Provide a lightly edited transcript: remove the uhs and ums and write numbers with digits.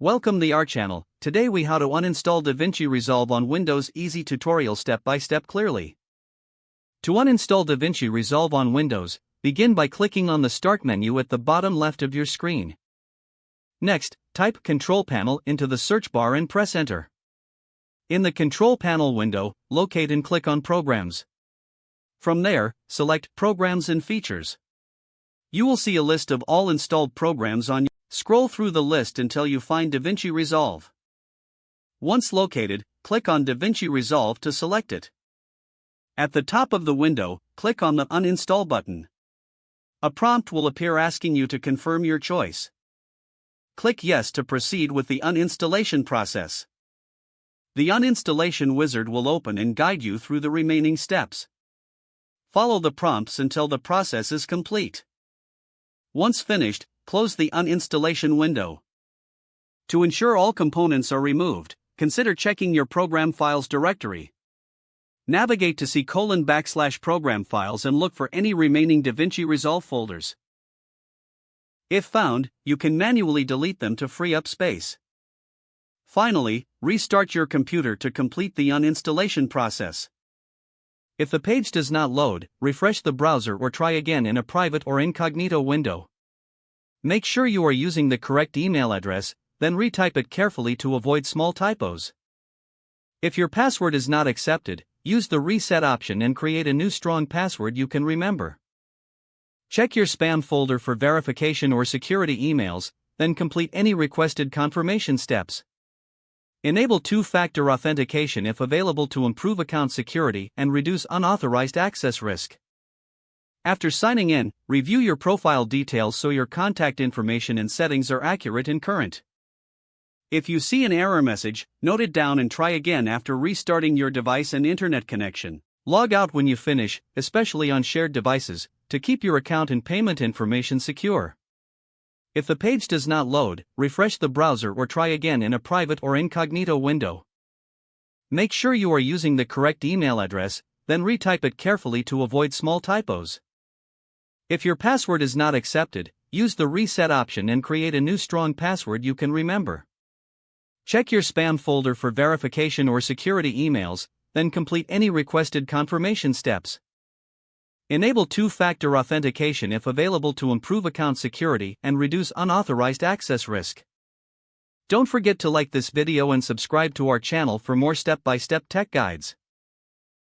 Welcome to our channel. Today we how to uninstall DaVinci Resolve on Windows. Easy tutorial step by step clearly. To uninstall DaVinci Resolve on Windows, begin by clicking on the Start menu at the bottom left of your screen. Next, type Control Panel into the search bar and press Enter. In the Control Panel window, locate and click on Programs. From there, select Programs and Features. You will see a list of all installed programs on your. Scroll through the list until you find DaVinci Resolve. Once located, click on DaVinci Resolve to select it. At the top of the window, click on the Uninstall button. A prompt will appear asking you to confirm your choice. Click Yes to proceed with the uninstallation process. The uninstallation wizard will open and guide you through the remaining steps. Follow the prompts until the process is complete. Once finished, close the uninstallation window. To ensure all components are removed, consider checking your program files directory. Navigate to C:\program files and look for any remaining DaVinci Resolve folders. If found, you can manually delete them to free up space. Finally, restart your computer to complete the uninstallation process. If the page does not load, refresh the browser or try again in a private or incognito window. Make sure you are using the correct email address, then retype it carefully to avoid small typos. If your password is not accepted, use the reset option and create a new strong password you can remember. Check your spam folder for verification or security emails, then complete any requested confirmation steps. Enable two-factor authentication if available to improve account security and reduce unauthorized access risk. After signing in, review your profile details so your contact information and settings are accurate and current. If you see an error message, note it down and try again after restarting your device and internet connection. Log out when you finish, especially on shared devices, to keep your account and payment information secure. If the page does not load, refresh the browser or try again in a private or incognito window. Make sure you are using the correct email address, then retype it carefully to avoid small typos. If your password is not accepted, use the reset option and create a new strong password you can remember. Check your spam folder for verification or security emails, then complete any requested confirmation steps. Enable two-factor authentication if available to improve account security and reduce unauthorized access risk. Don't forget to like this video and subscribe to our channel for more step-by-step tech guides.